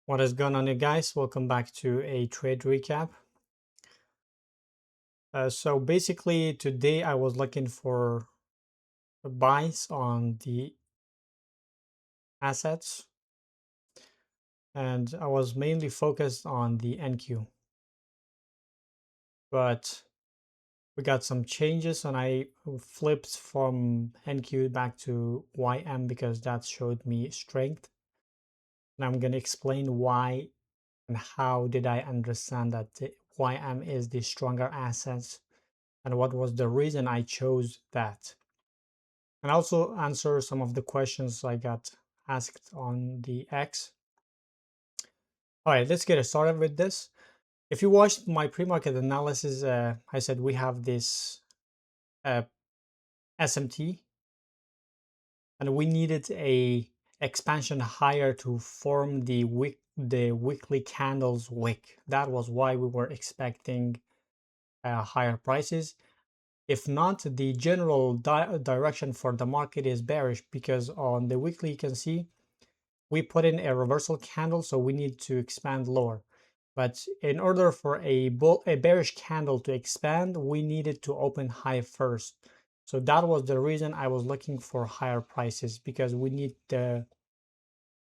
What is going on, you guys? Welcome back to a trade recap. So basically, today I was looking for buys on the assets, and I was mainly focused on the NQ. But we got some changes, and I flipped from NQ back to YM because that showed me strength. And I'm going to explain why and how did I understand that the YM is the stronger asset and what was the reason I chose that. And also answer some of the questions I got asked on the X. All right, let's get started with this. If you watched my pre-market analysis, I said we have this SMT, and we needed a expansion higher to form the weekly candles wick. That was why we were expecting higher prices. If not, the general direction for the market is bearish because on the weekly you can see we put in a reversal candle, so we need to expand lower. But in order for a bearish candle to expand, we needed to open high first. So that was the reason I was looking for higher prices, because we need the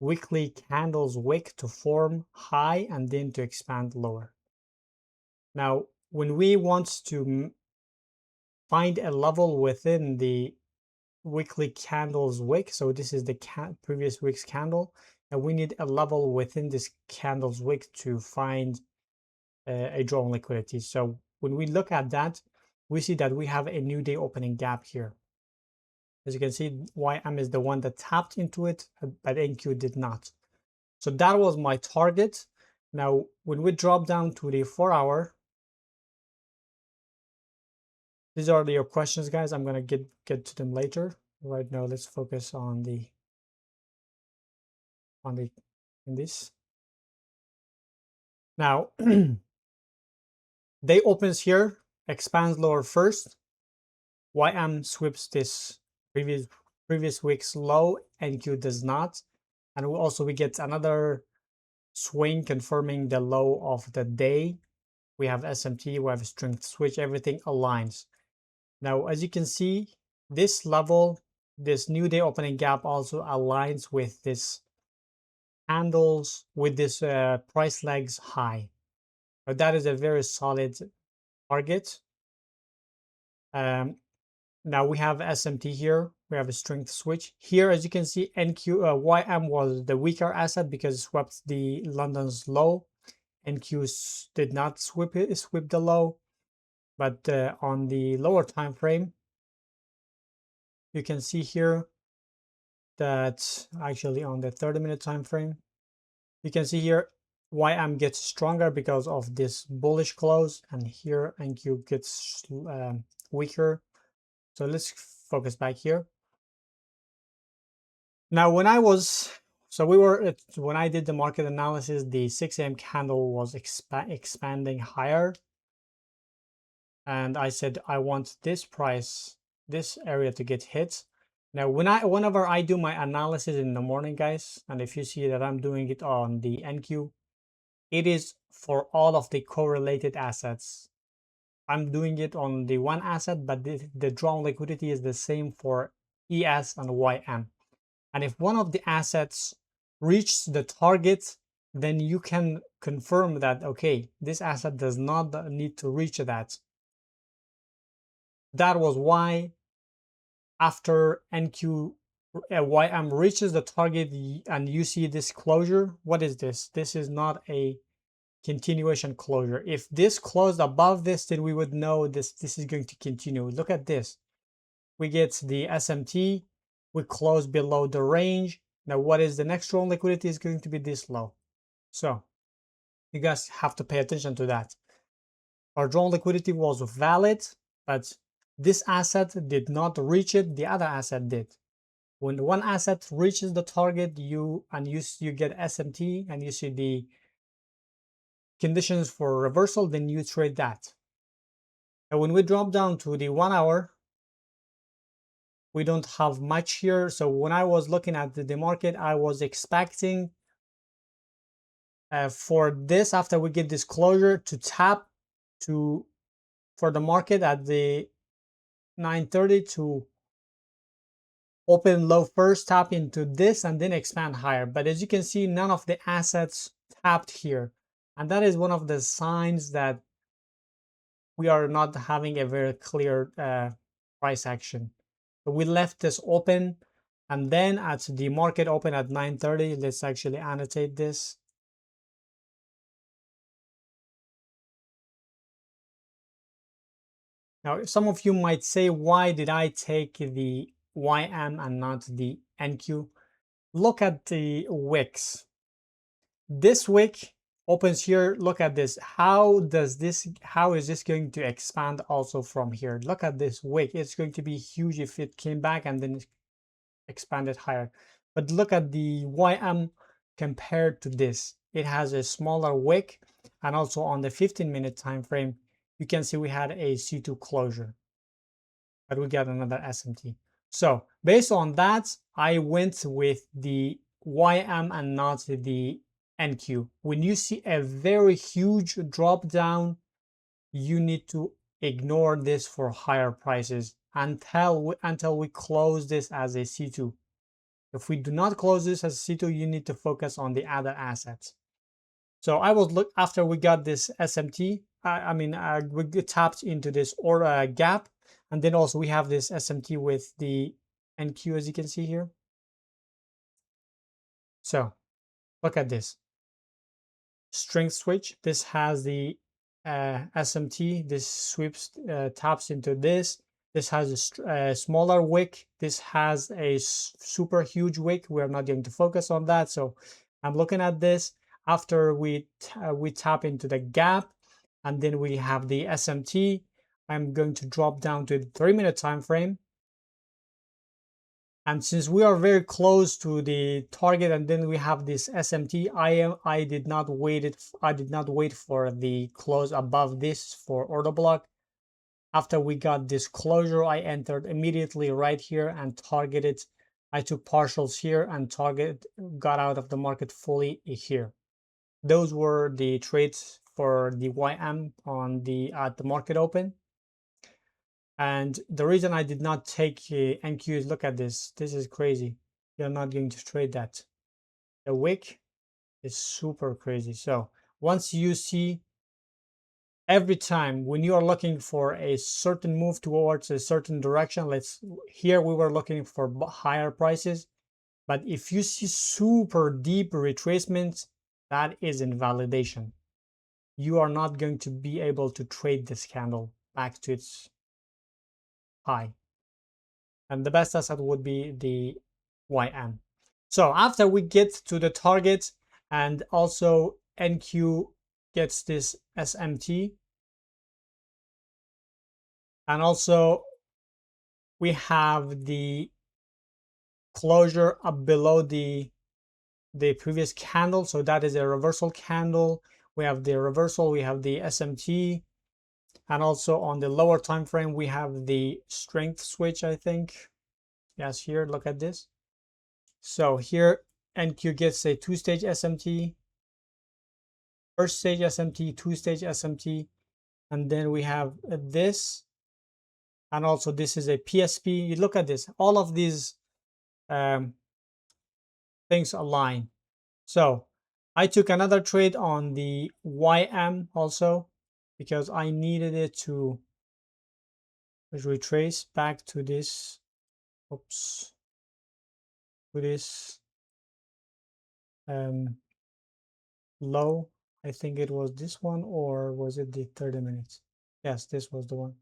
weekly candles wick to form high and then to expand lower. Now, when we want to find a level within the weekly candles wick, so this is the previous week's candle, and we need a level within this candles wick to find a drawn liquidity. So when we look at that, we see that we have a new day opening gap here. As you can see, YM is the one that tapped into it, but NQ did not. So that was my target. Now, when we drop down to the 4-hour, these are your questions, guys. I'm gonna get to them later. Right now, let's focus on the in this. Now, day opens here, expands lower first. YM sweeps this previous week's low, NQ does not. And we get another swing confirming the low of the day. We have SMT, we have strength switch, everything aligns. Now, as you can see, this level, this new day opening gap also aligns with this candles, with this price legs high. But that is a very solid target. Now we have SMT here. We have a strength switch here. As you can see, YM was the weaker asset because it swept the London's low. NQ did not sweep the low, but on the lower time frame, you can see here that actually on the 30-minute time frame, you can see here YM gets stronger because of this bullish close, and here NQ gets weaker. So let's focus back here. Now, when I did the market analysis, the 6 a.m. candle was expanding higher. And I said, I want this area to get hit. Now, whenever I do my analysis in the morning, guys, and if you see that I'm doing it on the NQ, it is for all of the correlated assets. I'm doing it on the one asset, but the drawn liquidity is the same for ES and YM. And if one of the assets reaches the target, then you can confirm that, okay, this asset does not need to reach that. That was why after NQ YM reaches the target and you see this closure, what is this? This is not a continuation closure. If this closed above this, then we would know this is going to continue. Look at this. We get the SMT, we close below the range. Now, what is the next drawn liquidity is going to be this low. So you guys have to pay attention to that. Our drawn liquidity was valid, but this asset did not reach it, the other asset did. When one asset reaches the target, you get SMT and you see the conditions for reversal, then you trade that. And when we drop down to the 1 hour, we don't have much here. So when I was looking at the market, I was expecting for this, after we get this closure, to tap to for the market at the 9:30 to open low first, tap into this, and then expand higher. But as you can see, none of the assets tapped here. And that is one of the signs that we are not having a very clear price action. So we left this open, and then at the market open at 9:30, let's actually annotate this. Now, some of you might say, why did I take the YM and not the NQ? Look at the wicks. This wick opens here. Look at this. How is this going to expand also from here? Look at this wick. It's going to be huge if it came back and then expanded higher. But look at the YM compared to this. It has a smaller wick, and also on the 15-minute time frame, you can see we had a C2 closure, but we got another SMT. So based on that, I went with the YM and not the NQ. When you see a very huge drop down, you need to ignore this for higher prices until we close this as a C2. If we do not close this as C2, you need to focus on the other assets. So I was look after we got this SMT. We tapped into this or gap, and then also we have this SMT with the NQ, as you can see here. So look at this strength switch. This has the SMT. This sweeps taps into this. This has a smaller wick. This has a super huge wick. We're not going to focus on that. So I'm looking at this after we tap into the gap, and then we have the SMT. I'm going to drop down to the 3-minute time frame. And since we are very close to the target, and then we have this SMT, I did not wait for the close above this for order block. After we got this closure, I entered immediately right here and targeted. I took partials here and got out of the market fully here. Those were the trades for the YM at the market open. And the reason I did not take NQ is, look at this. This is crazy. You're not going to trade that. The wick is super crazy. So once you see, every time when you are looking for a certain move towards a certain direction, here we were looking for higher prices, but if you see super deep retracements, that is invalidation. You are not going to be able to trade this candle back to its high, and the best asset would be the YM. So after we get to the target, and also NQ gets this SMT, and also we have the closure up below the previous candle, so that is a reversal candle. We have the reversal, we have the SMT, and also on the lower time frame we have the strength switch, I think. Yes, here, look at this. So here NQ gets a 2-stage SMT, first stage SMT, 2-stage SMT, and then we have this, and also this is a PSP. You look at this, all of these things align. So I took another trade on the YM also because I needed it to retrace back to this, oops, to this low. I think it was this one, or was it the 30 minutes? Yes, this was the one.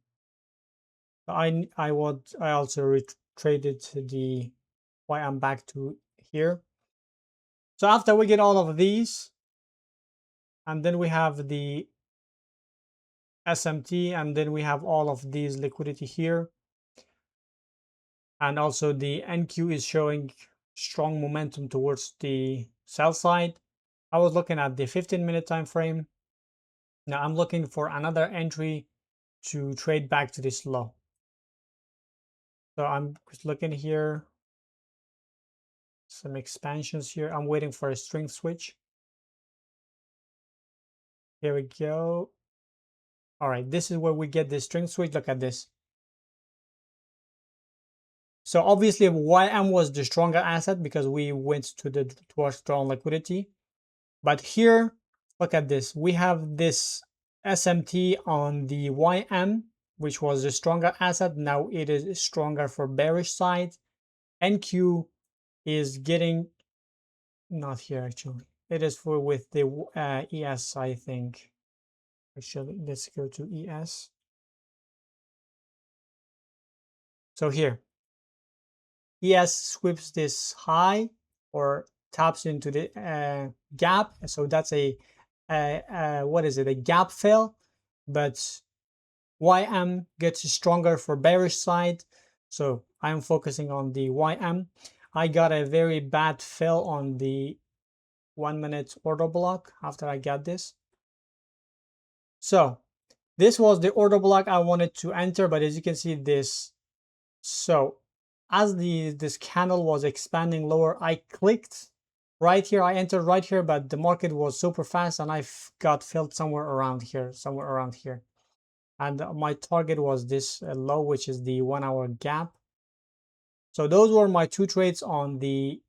I also traded the YM back to here. So after we get all of these, and then we have the SMT, and then we have all of these liquidity here, and also the NQ is showing strong momentum towards the sell side. I was looking at the 15-minute time frame. Now I'm looking for another entry to trade back to this low. So I'm just looking here, some expansions here. I'm waiting for a strength switch. Here we go. All right, this is where we get the string switch. Look at this. So obviously YM was the stronger asset because we went to our strong liquidity. But here, look at this. We have this SMT on the YM, which was the stronger asset. Now it is stronger for bearish side. NQ is getting, not here actually. It is for with the ES, I think. Actually, let's go to ES. So here, ES sweeps this high or taps into the gap. So that's what is it? A gap fill, but YM gets stronger for bearish side. So I'm focusing on the YM. I got a very bad fill on the 1 minute order block after I got this. So this was the order block I wanted to enter, but as you can see this, so as this candle was expanding lower, I clicked right here, I entered right here, but the market was super fast and I got filled somewhere around here, and my target was this low, which is the 1 hour gap. So those were my two trades on the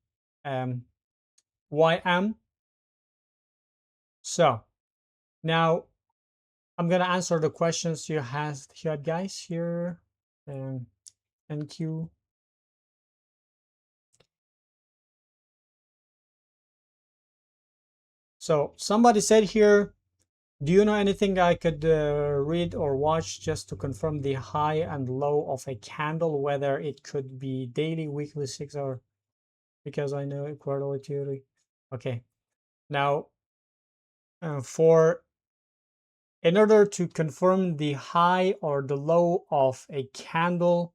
YM. So now I'm gonna answer the questions you had guys here. NQ. So somebody said here, do you know anything I could read or watch just to confirm the high and low of a candle, whether it could be daily, weekly, 6 hour? Because I know quarterly theory. Okay. Now, in order to confirm the high or the low of a candle,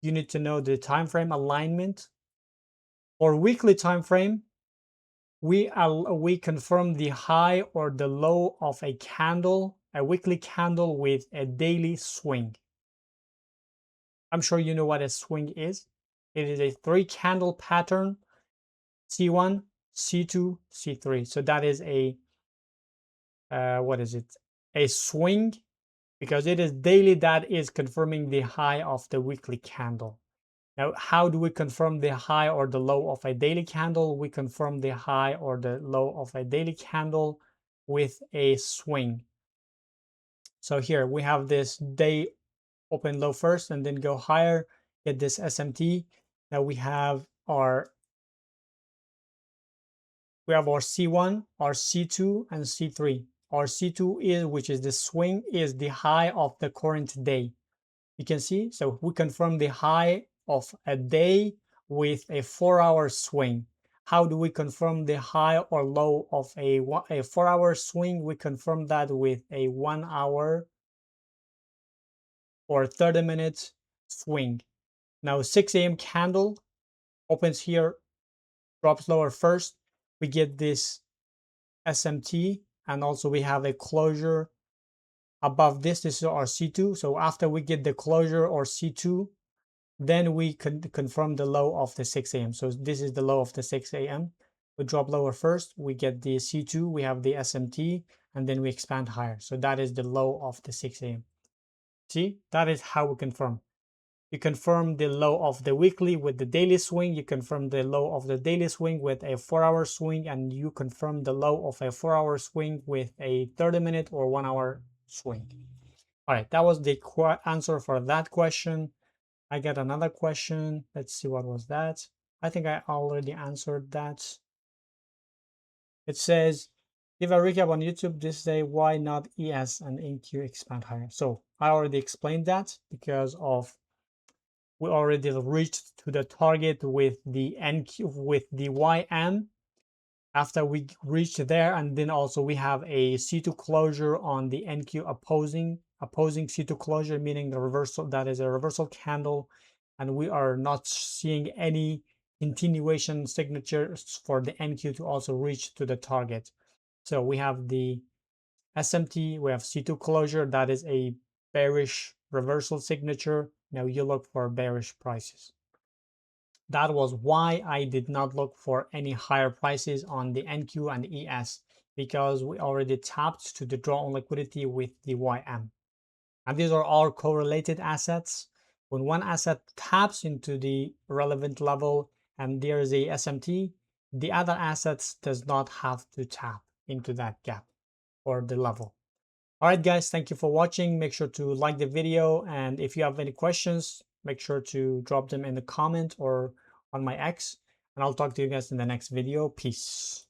you need to know the time frame alignment. For weekly time frame, we confirm the high or the low of a candle, a weekly candle with a daily swing. I'm sure you know what a swing is. It is a 3 candle pattern, C1, C2, C3. So that is a what is it? A swing, because it is daily, that is confirming the high of the weekly candle. Now, how do we confirm the high or the low of a daily candle? We confirm the high or the low of a daily candle with a swing. So here we have this day open low first and then go higher, get this SMT. Now we have our C1, our C2, and C3. Our C2 is, which is the swing, is the high of the current day. You can see, so we confirm the high of a day with a 4-hour swing. How do we confirm the high or low of a 4-hour swing? We confirm that with a 1 hour or 30-minute swing. Now 6 a.m. candle opens here, drops lower first. We get this SMT, and also we have a closure above this. This is our C2. So after we get the closure or C2, then we can confirm the low of the 6 a.m. So this is the low of the 6 a.m. We drop lower first, we get the C2, we have the SMT, and then we expand higher. So that is the low of the 6 a.m. See, that is how we confirm. You confirm the low of the weekly with the daily swing, you confirm the low of the daily swing with a 4-hour swing, and you confirm the low of a 4-hour swing with a 30-minute or 1-hour swing. All right, that was the answer for that question. I got another question. Let's see, what was that? I think I already answered that. It says, give a recap on YouTube this day, why not ES and NQ expand higher? So I already explained that because of we already reached to the target with the NQ, with the YM. After we reached there, and then also we have a C2 closure on the NQ opposing C2 closure, meaning the reversal, that is a reversal candle, and we are not seeing any continuation signatures for the NQ to also reach to the target. So we have the SMT, we have C2 closure, that is a bearish reversal signature. Now you look for bearish prices. That was why I did not look for any higher prices on the NQ and ES, because we already tapped to the draw on liquidity with the YM. And these are all correlated assets. When one asset taps into the relevant level and there is a SMT, the other assets does not have to tap into that gap or the level. All right, guys, thank you for watching. Make sure to like the video. And if you have any questions, make sure to drop them in the comment or on my X. And I'll talk to you guys in the next video. Peace.